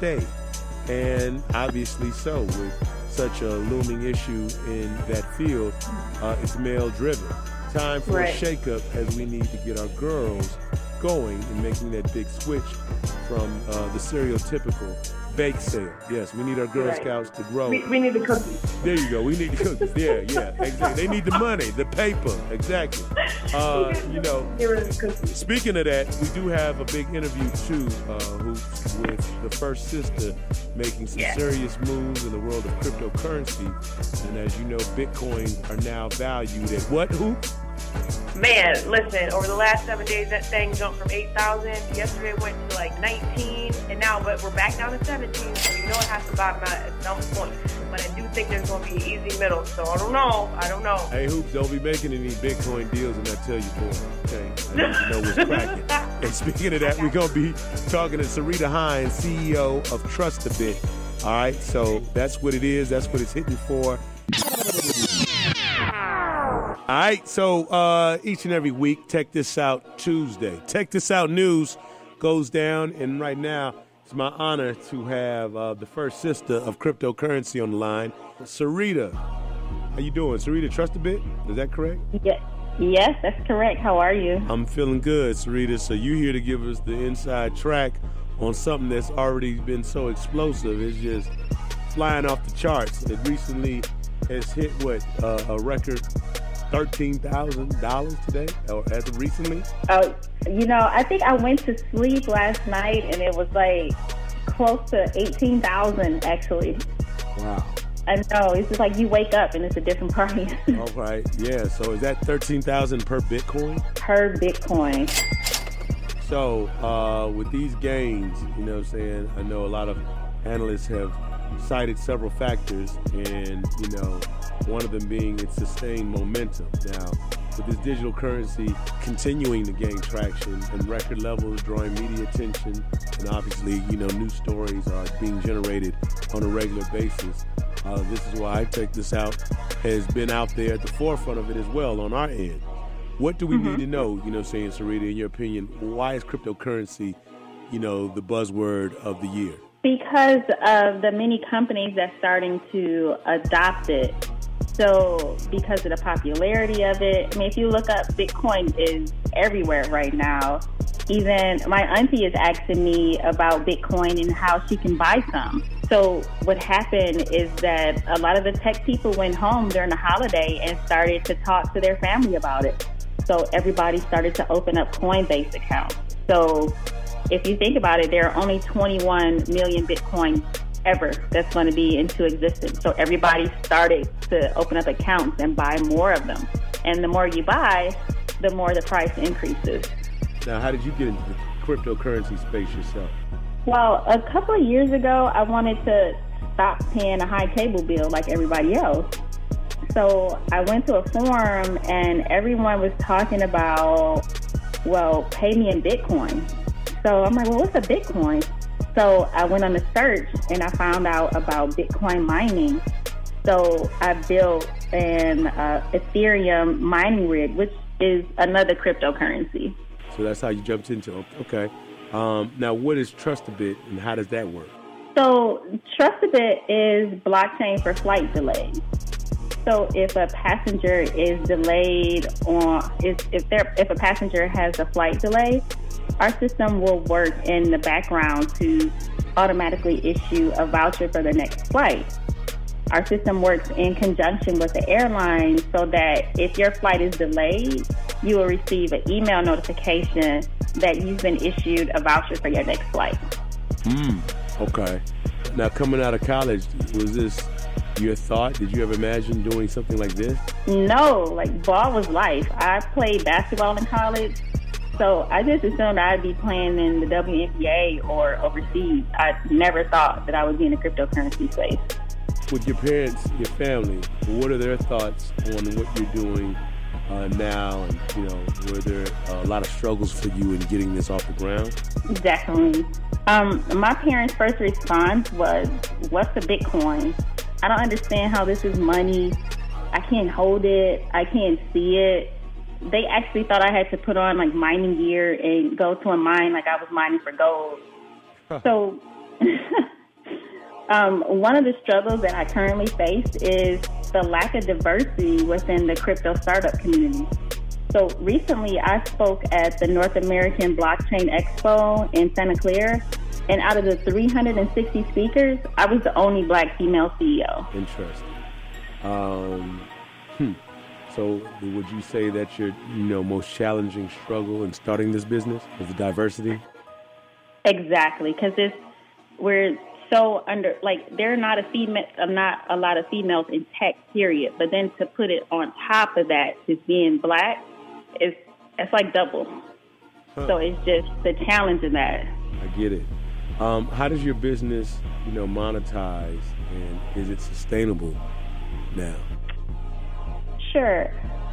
stay. And obviously so, with such a looming issue in that field, it's male-driven. Time for a shakeup as we need to get our girls going and making that big switch from the stereotypical bake sale. Yes, we need our Girl Scouts to grow. We need the cookies. There you go. We need the cookies. Yeah, exactly. They need the money, the paper. Exactly. Speaking of that, we do have a big interview too, with the first sister making some serious moves in the world of cryptocurrency. And as you know, Bitcoin are now valued at what, Hoop? Man, listen, over the last 7 days, that thing jumped from 8,000. Yesterday it went to like 19, and now, but we're back down to 17, so you know it has to bottom out at some point. But I do think there's going to be an easy middle, so I don't know. Hey, Hoops, don't be making any Bitcoin deals, and I tell you more, okay? I need to know what's cracking. And speaking of that, we're going to be talking to Saritta Hines, CEO of TrustaBit. All right, so that's what it is. That's what it's hitting for. All right, so each and every week, Tech This Out Tuesday. Tech This Out News goes down, and right now it's my honor to have the first sister of cryptocurrency on the line, Saritta. How you doing? Saritta, TrustaBit? Is that correct? Yes, that's correct. How are you? I'm feeling good, Saritta. So you here to give us the inside track on something that's already been so explosive. It's just flying off the charts. It recently has hit, a record $13,000 today, or as of recently? Oh, I think I went to sleep last night and it was like close to 18,000 actually. Wow. I know, it's just like you wake up and it's a different price. All right, yeah, so is that 13,000 per Bitcoin? Per Bitcoin. So with these gains, you know what I'm saying, I know a lot of analysts have cited several factors, and one of them being its sustained momentum. Now, with this digital currency continuing to gain traction and record levels, drawing media attention, and obviously, new stories are being generated on a regular basis. This is why Tech This Out has been out there at the forefront of it as well on our end. What do we need to know, Saritta, in your opinion, why is cryptocurrency, the buzzword of the year? Because of the many companies that's starting to adopt it. So because of the popularity of it, I mean, if you look up, Bitcoin is everywhere right now. Even my auntie is asking me about Bitcoin and how she can buy some. So what happened is that a lot of the tech people went home during the holiday and started to talk to their family about it. So everybody started to open up Coinbase accounts. So if you think about it, there are only 21 million Bitcoins ever that's going to be into existence. So everybody started to open up accounts and buy more of them. And the more you buy, the more the price increases. Now, how did you get into the cryptocurrency space yourself? Well, a couple of years ago, I wanted to stop paying a high cable bill like everybody else. So I went to a forum and everyone was talking about, pay me in Bitcoin. So I'm like, what's a Bitcoin? So I went on a search and I found out about Bitcoin mining. So I built an Ethereum mining rig, which is another cryptocurrency. So that's how you jumped into it. Okay. Now, what is TrustaBit and how does that work? So TrustaBit is blockchain for flight delays. So if a passenger is delayed if a passenger has a flight delay, our system will work in the background to automatically issue a voucher for the next flight. Our system works in conjunction with the airline so that if your flight is delayed, you will receive an email notification that you've been issued a voucher for your next flight. Okay. Now, coming out of college, was this your thought? Did you ever imagine doing something like this? No, ball was life. I played basketball in college, so I just assumed I'd be playing in the WNBA or overseas. I never thought that I would be in the cryptocurrency space. With your parents, your family, what are their thoughts on what you're doing now? And, were there a lot of struggles for you in getting this off the ground? Definitely. My parents' first response was, what's a Bitcoin? I don't understand how this is money. I can't hold it. I can't see it. They actually thought I had to put on mining gear and go to a mine like I was mining for gold. So One of the struggles that I currently face is the lack of diversity within the crypto startup community. So recently I spoke at the North American Blockchain Expo in Santa Clara, and out of the 360 speakers, I was the only Black female CEO. Interesting. So would you say that's your, most challenging struggle in starting this business, is the diversity? Exactly, because we're so there are not a lot of females in tech, period. But then to put it on top of that, just being Black, it's like double. Huh. So it's just the challenge in that. I get it. How does your business, monetize, and is it sustainable now? Sure.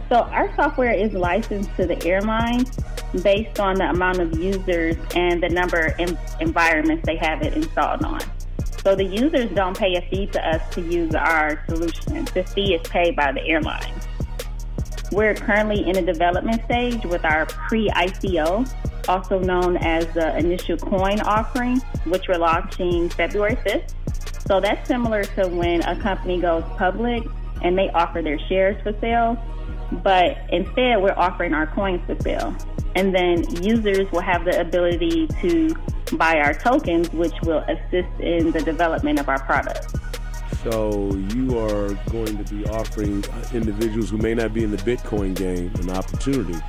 So our software is licensed to the airline based on the amount of users and the number of environments they have it installed on. So the users don't pay a fee to us to use our solution. The fee is paid by the airline. We're currently in a development stage with our pre-ICO, also known as the initial coin offering, which we're launching February 5th. So that's similar to when a company goes public and they offer their shares for sale, but instead we're offering our coins for sale. And then users will have the ability to buy our tokens, which will assist in the development of our product. So you are going to be offering individuals who may not be in the Bitcoin game an opportunity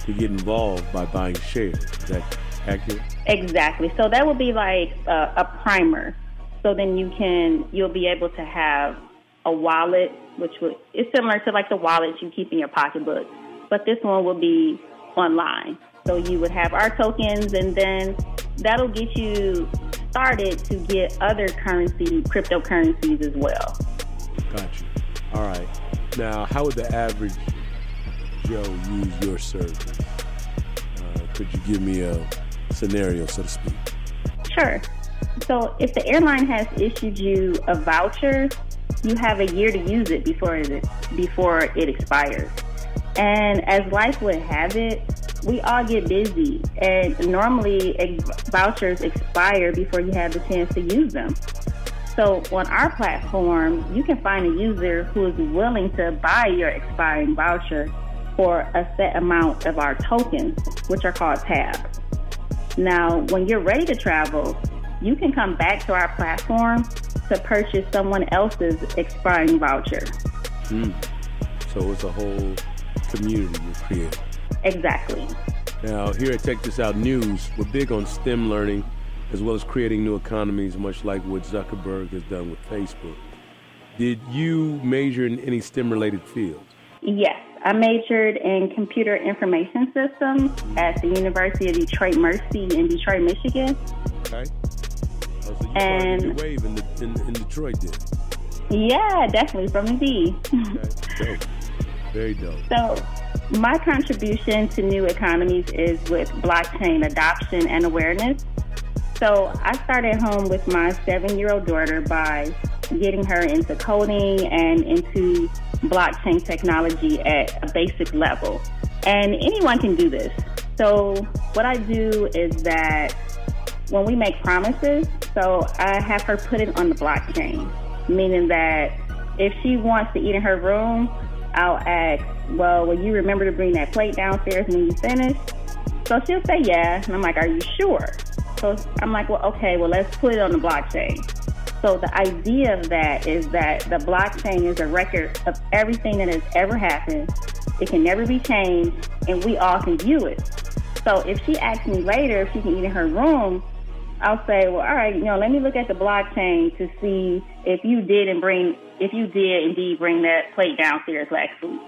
to get involved by buying shares. Is that accurate? Exactly. So that would be like a primer. So then you'll be able to have a wallet, it's similar to like the wallets you keep in your pocketbook, but this one will be online. So you would have our tokens, and then that'll get you started to get other cryptocurrencies as well. Gotcha. All right. Now, how would the average Joe use your service? Could you give me a scenario, so to speak? Sure. So if the airline has issued you a voucher, you have a year to use it before it expires. And as life would have it, we all get busy, and normally vouchers expire before you have the chance to use them. So on our platform, you can find a user who is willing to buy your expiring voucher for a set amount of our tokens, which are called tabs. Now, when you're ready to travel, you can come back to our platform to purchase someone else's expiring voucher. So it's a whole community you're creating. Exactly. Now, here at Check This Out News, we're big on STEM learning, as well as creating new economies, much like what Zuckerberg has done with Facebook. Did you major in any STEM-related fields? Yes. I majored in computer information systems at the University of Detroit Mercy in Detroit, Michigan. Okay. So you started your wave in Detroit, then? Yeah, definitely, from the D. Okay, dope. Very dope. So my contribution to new economies is with blockchain adoption and awareness. So I started home with my 7-year-old daughter by getting her into coding and into blockchain technology at a basic level. And anyone can do this. So what I do is that when we make promises, so I have her put it on the blockchain, meaning that if she wants to eat in her room, I'll ask, well, will you remember to bring that plate downstairs when you finish? So she'll say yeah, and I'm like, are you sure? So I'm like, well, okay, well, let's put it on the blockchain. So the idea of that is that the blockchain is a record of everything that has ever happened. It can never be changed, and we all can view it. So if she asks me later if she can eat in her room, I'll say, well, all right, let me look at the blockchain to see if you did indeed bring that plate downstairs last week.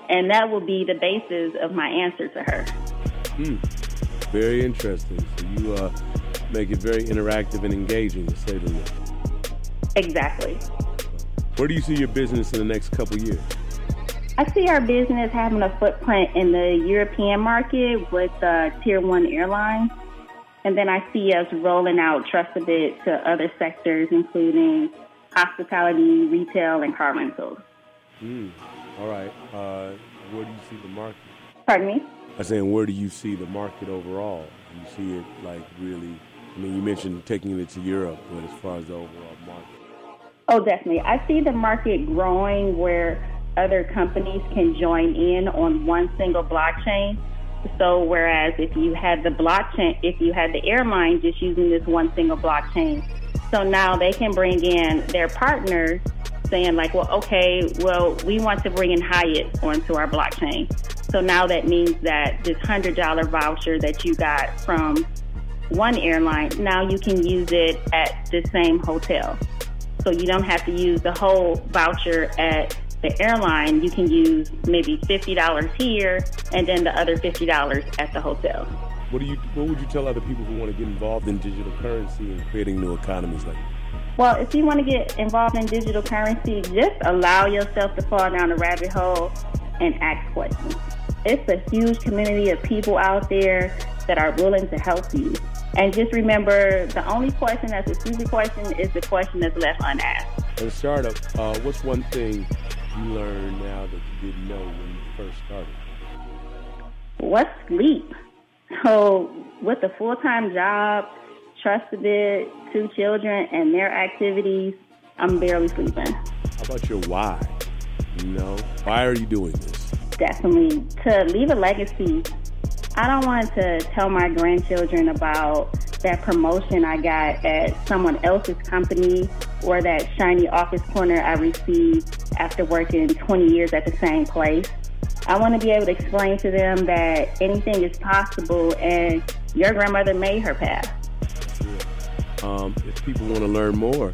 And that will be the basis of my answer to her. Very interesting. So you make it very interactive and engaging, to say the least. Exactly. Where do you see your business in the next couple years? I see our business having a footprint in the European market with Tier 1 airlines. And then I see us rolling out TrustaBit to other sectors, including hospitality, retail, and car rentals. All right. Where do you see the market? Pardon me? I'm saying, where do you see the market overall? Do you see it like really, you mentioned taking it to Europe, but as far as the overall market? Oh, definitely. I see the market growing where other companies can join in on one single blockchain. So whereas if you had the airline just using this one single blockchain, so now they can bring in their partners saying like, we want to bring in Hyatt onto our blockchain. So now that means that this $100 voucher that you got from one airline, now you can use it at the same hotel. So you don't have to use the whole voucher at the airline. You can use maybe $50 here and then the other $50 at the hotel. What would you tell other people who want to get involved in digital currency and creating new economies like that? Well, if you want to get involved in digital currency, just allow yourself to fall down the rabbit hole and ask questions. It's a huge community of people out there that are willing to help you. And just remember, the only question that's a stupid question is the question that's left unasked. As a startup, what's one thing you learned now that you didn't know when you first started? What's sleep? So with a full-time job, TrustaBit, 2 children, and their activities, I'm barely sleeping. How about your why? Why are you doing this? Definitely to leave a legacy. I don't want to tell my grandchildren about that promotion I got at someone else's company or that shiny office corner I received after working 20 years at the same place. I want to be able to explain to them that anything is possible and your grandmother made her path. If people want to learn more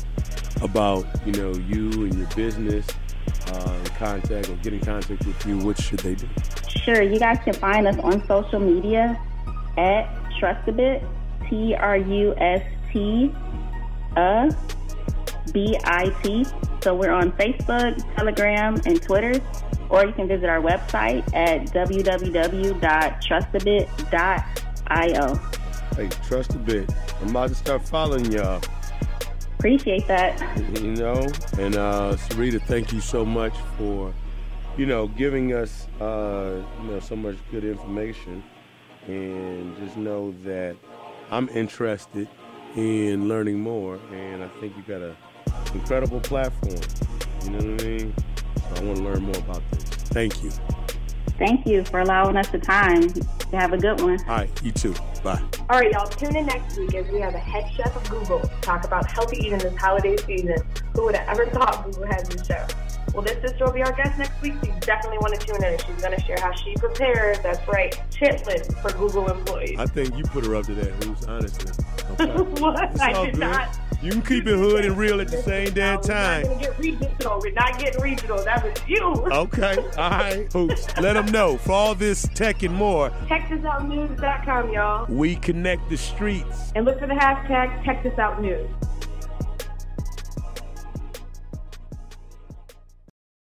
about, you and your business, contact or get in contact with you, what should they do? Sure, you guys can find us on social media at TrustaBit, TrustaBit. So we're on Facebook, Telegram, and Twitter, or you can visit our website at www.trustabit.io. Hey, TrustaBit, I'm about to start following y'all. Appreciate that. And Saritta, thank you so much for, giving us, so much good information. And just know that I'm interested in learning more. And I think you got an incredible platform. You know what I mean? So I want to learn more about this. Thank you. Thank you for allowing us the time. Have a good one. All right, you too. Bye. All right, y'all, tune in next week as we have the head chef of Google talk about healthy eating this holiday season. Who would have ever thought Google has this show? Well, this sister will be our guest next week, so you definitely want to tune in. She's going to share how she prepares, that's right, chitlins for Google employees. I think you put her up to that, Who's honestly. Okay. What? I did not. You can keep it hood and real at the same damn time. We're not going to get regional. We're not getting regional. That was you. Okay. All right. Hoops. Let them know. For all this tech and more, TexasOutNews.com, y'all. We connect the streets. And look for the hashtag TexasOutNews.